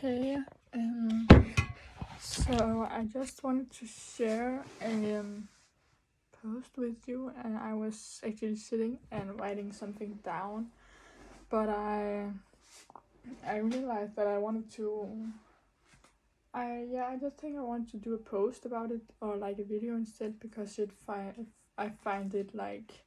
Hey, so I just wanted to share a post with you, and I was actually sitting and writing something down, but I realized that I wanted to. I just think I want to do a post about it or like a video instead because I find it like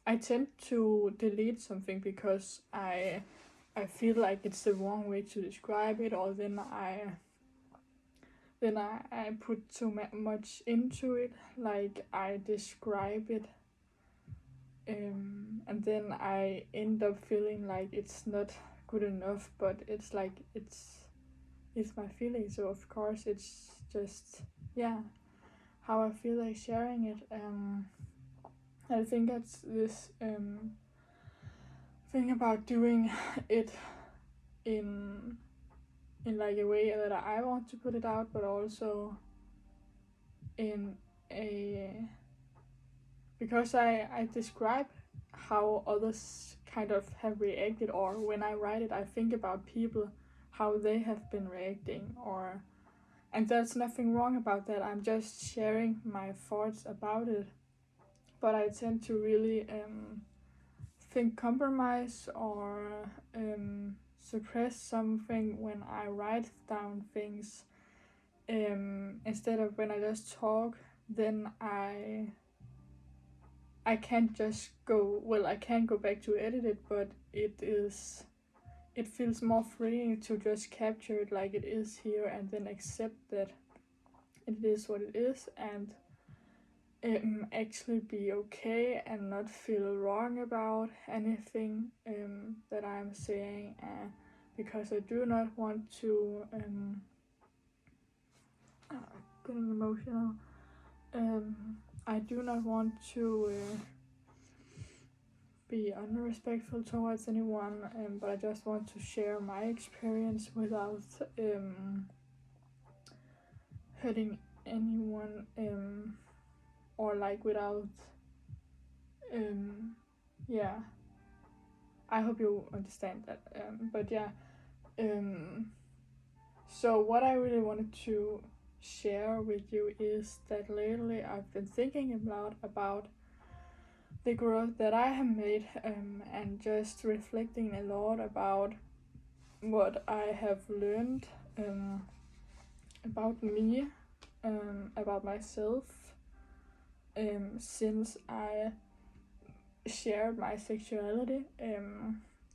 I tend to delete something because I feel like it's the wrong way to describe it, or then I put too much into it, like I describe it, and then I end up feeling like it's not good enough. But it's like it's my feeling, so of course it's just how I feel like sharing it. I think that's this thing about doing it in like a way that I want to put it out, but also in a because I describe how others kind of have reacted, or when I write it I think about people, how they have been reacting, or and there's nothing wrong about that. I'm just sharing my thoughts about it, but I tend to really think compromise or suppress something when I write down things, instead of when I just talk. Then I can't just go, well, I can go back to edit it, but it feels more freeing to just capture it like it is here and then accept that it is what it is, and actually be okay and not feel wrong about anything that I'm saying, because I do not want to getting emotional. I do not want to be unrespectful towards anyone, but I just want to share my experience without hurting anyone, or like without yeah, I hope you understand that. But yeah, so what I really wanted to share with you is that lately I've been thinking a lot about the growth that I have made, and just reflecting a lot about what I have learned about me, about myself, since I shared my sexuality,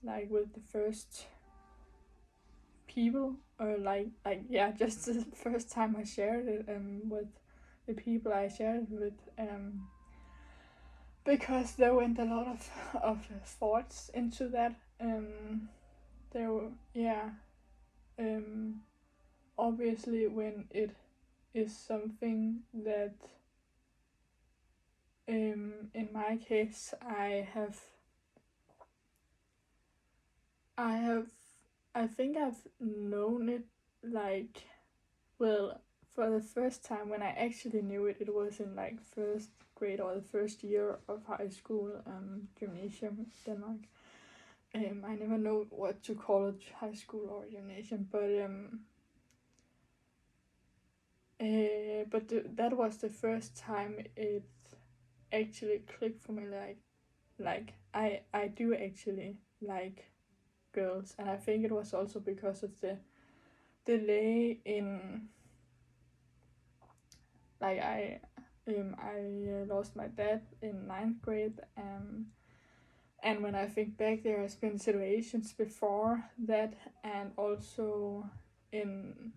like with the first people, or just the first time I shared it with the people I shared it with, because there went a lot of thoughts into that. There were, obviously when it is something that in my case I think I've known it, like, well, for the first time when I actually knew it, it was in like first grade or the first year of high school, gymnasium, Denmark. I never know what to call it, high school or gymnasium, but that was the first time it actually clicked for me, like I do actually like girls, and I think it was also because of the delay in, like, I lost my dad in ninth grade, and when I think back, there has been situations before that, and also in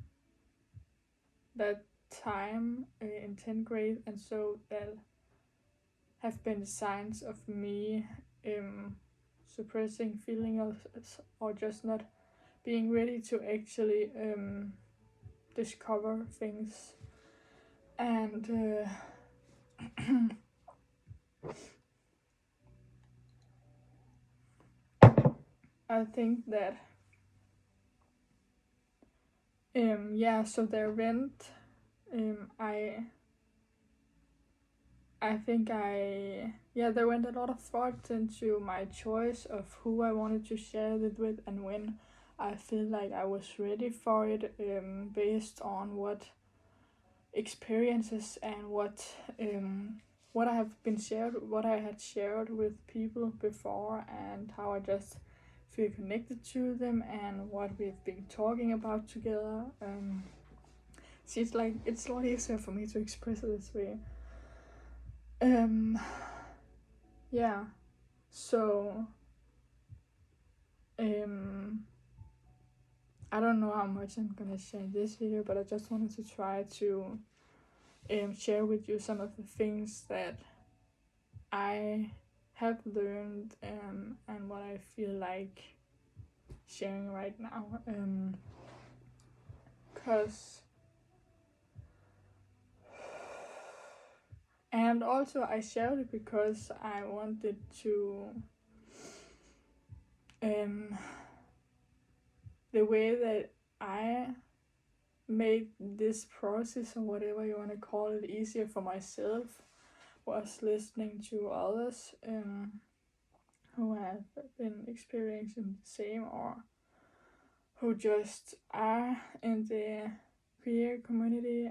that time, in 10th grade, and so that have been signs of me suppressing feelings, or just not being ready to actually discover things. And I think that so the event, I think I yeah, there went a lot of thought into my choice of who I wanted to share it with and when. I feel like I was ready for it, based on what experiences and what I have been shared, what I had shared with people before, and how I just feel connected to them and what we've been talking about together. See, it's a lot easier for me to express it this way. Yeah. So I don't know how much I'm gonna share in this video, but I just wanted to try to share with you some of the things that I have learned, and what I feel like sharing right now. Cause and also I shared it because I wanted to the way that I made this process, or whatever you want to call it, easier for myself was listening to others who have been experiencing the same, or who just are in the queer community,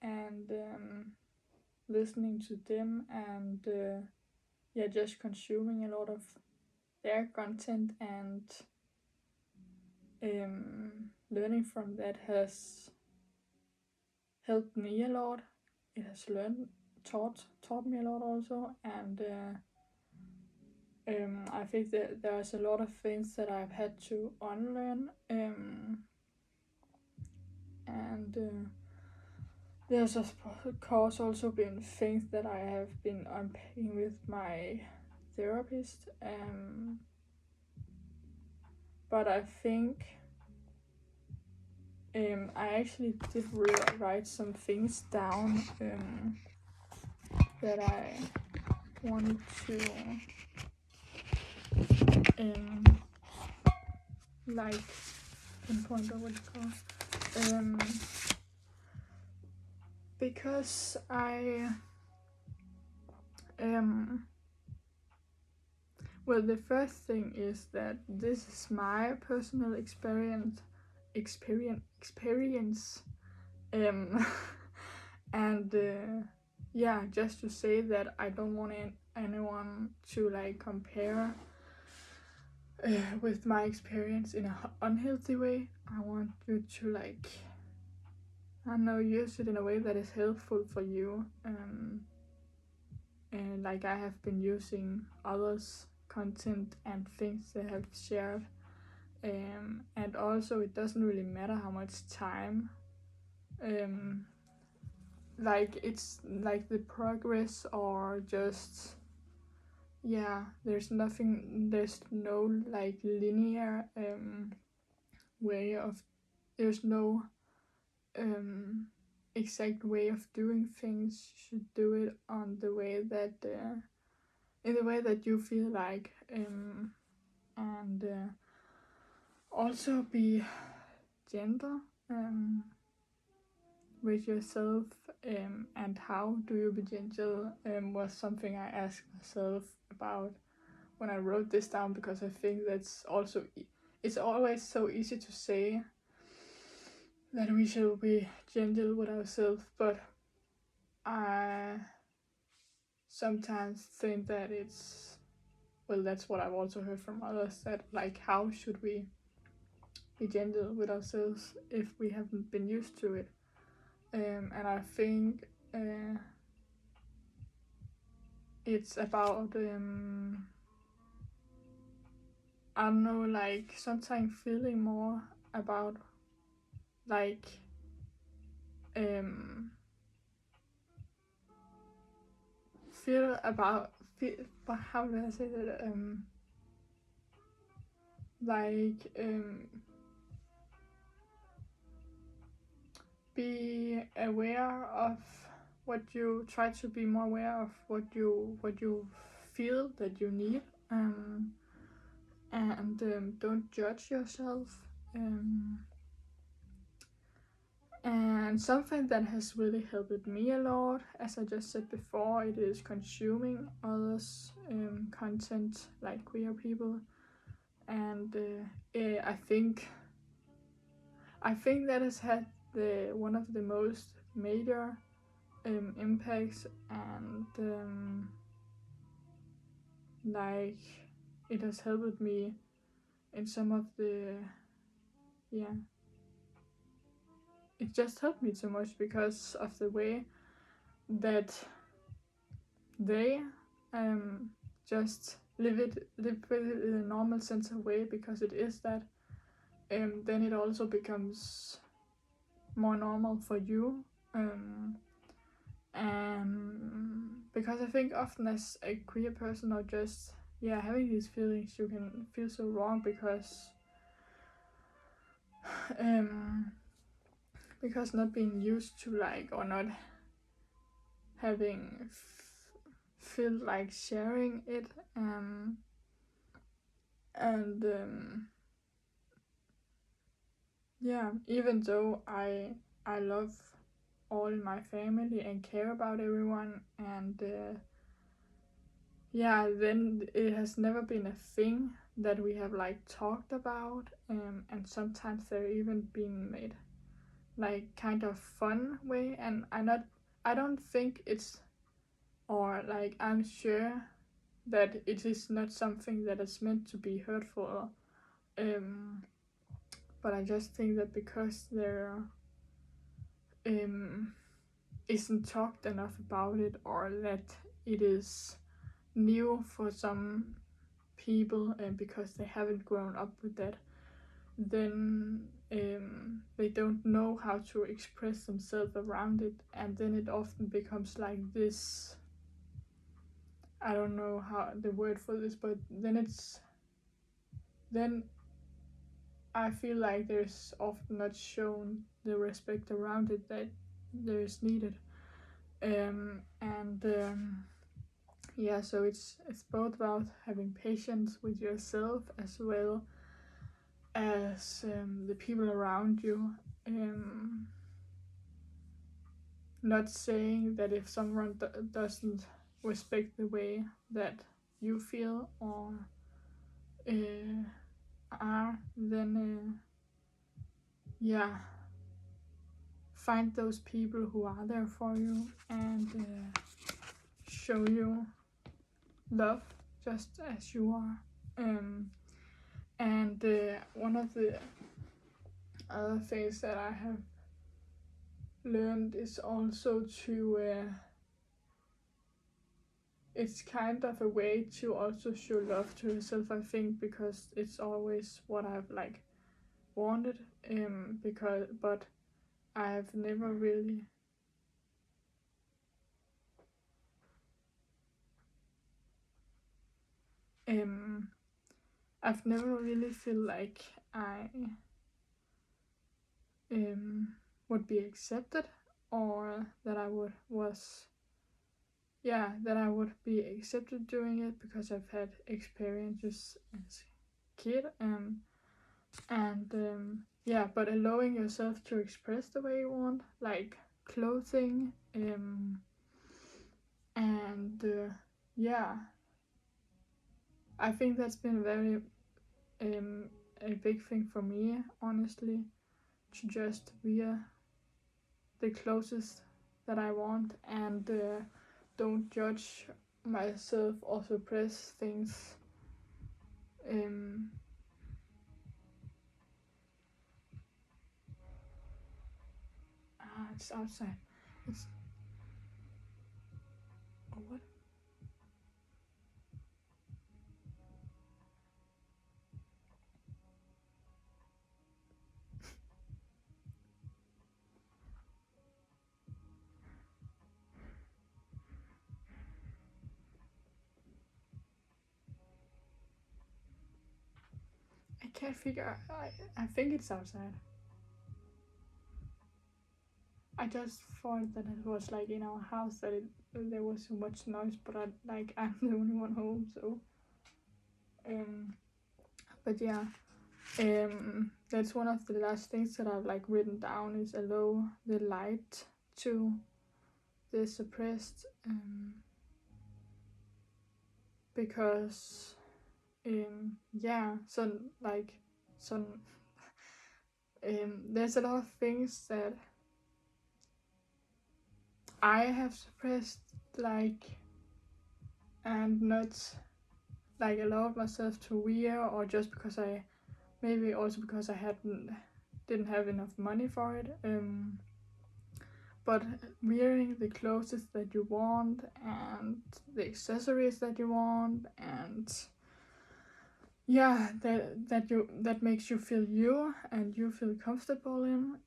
and listening to them, and yeah, just consuming a lot of their content, and learning from that has helped me a lot. It has taught me a lot also, and I think that there's a lot of things that I've had to unlearn, and there's of course also been things that I have been unpacking with my therapist, but I think I actually did write some things down that I wanted to like pinpoint, or what you call, because I well, the first thing is that this is my personal experience, and yeah, just to say that I don't want anyone to like compare with my experience in an unhealthy way. I want you to like, I don't know, use it in a way that is helpful for you, and like I have been using others' content and things they have shared, and also it doesn't really matter how much time, like it's like the progress, or just, yeah, there's no like linear way of, there's no exact way of doing things. You should do it on the way that in the way that you feel like, and also be gentle with yourself, and how do you be gentle, was something I asked myself about when I wrote this down, because I think that's also it's always so easy to say that we should be gentle with ourselves, but I sometimes think that it's, well, that's what I've also heard from others, that like, how should we be gentle with ourselves if we haven't been used to it, and I think it's about I don't know, like sometimes feeling more about like feel about feel, but how do I say that, like be aware of what you try to be more aware of what you feel that you need, and don't judge yourself, And something that has really helped me a lot, as I just said before, it is consuming others' content, like queer people. And I think that has had one of the most major impacts, and like it has helped me in some of the it just helped me so much because of the way that they just live with it in a normal sense of way, because it is that then it also becomes more normal for you. Because I think often as a queer person, or just having these feelings, you can feel so wrong because not being used to, like, or not having feel like sharing it, and even though I love all my family and care about everyone, and then it has never been a thing that we have like talked about, and sometimes they're even been made like kind of fun way, and I don't think it's, or like I'm sure that it is not something that is meant to be hurtful, but I just think that because there isn't talked enough about it, or that it is new for some people, and because they haven't grown up with that, then they don't know how to express themselves around it, and then it often becomes like this, I don't know how the word for this, but then I feel like there's often not shown the respect around it that there is needed. So it's both about having patience with yourself as well as the people around you. Not saying that if someone doesn't respect the way that you feel or are, then find those people who are there for you and show you love just as you are. And one of the other things that I have learned is also to it's kind of a way to also show love to yourself, I think, because it's always what I've like wanted, but I've never really I've never really feel like I would be accepted, or that I would be accepted doing it, because I've had experiences as a kid, but allowing yourself to express the way you want, like clothing, I think that's been very a big thing for me, honestly, to just wear the closest that I want, and don't judge myself or suppress things. It's outside. It's what? I can't figure. I think it's outside. I just thought that it was like in our house that there was so much noise, but I'm the only one home, so but yeah. That's one of the last things that I've like written down is allow the light to the suppressed, because yeah, so like so there's a lot of things that I have suppressed, like, and not like allowed myself to wear, or just because maybe also because I didn't have enough money for it. But wearing the clothes that you want and the accessories that you want, and yeah, that makes you feel you and you feel comfortable in,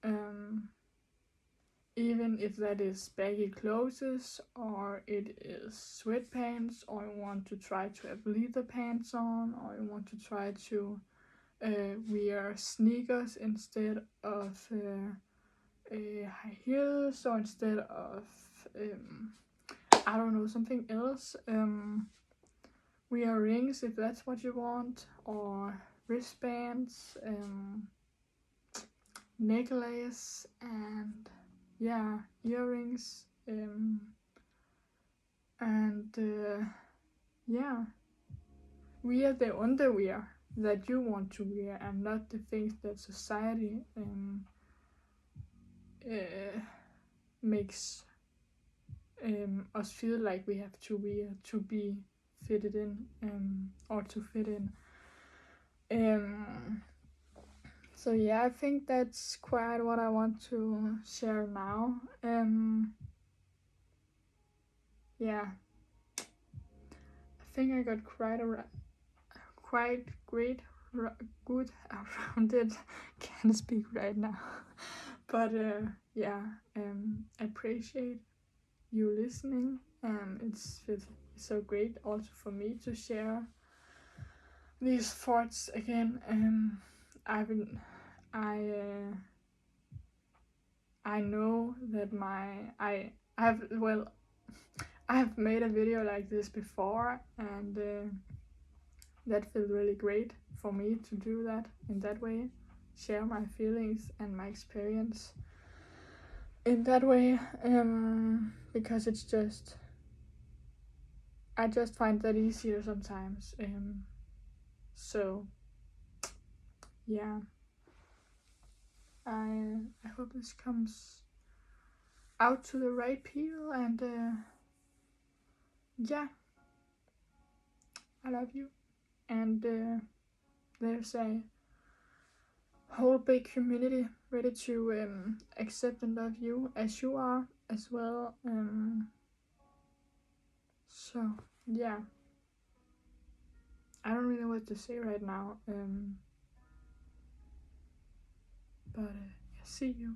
even if that is baggy clothes or it is sweatpants, or you want to try to have leather pants on, or you want to try to wear sneakers instead of high heels, or instead of I don't know, something else. Wear rings if that's what you want, or wristbands, necklace, and yeah, earrings, and yeah, wear the underwear that you want to wear, and not the things that society makes us feel like we have to wear to be fitted in, or to fit in. So yeah, I think that's quite what I want to share now. Yeah, I think I got quite great, good around it. Can't speak right now, but yeah, I appreciate you listening. It's so great also for me to share these thoughts again. I know that I have made a video like this before, and that feels really great for me to do that in that way, share my feelings and my experience in that way, because I just find that easier sometimes. So yeah, I hope this comes out to the right people, and yeah, I love you, and there's a whole big community ready to accept and love you as you are as well. So yeah, I don't really know what to say right now. But see you.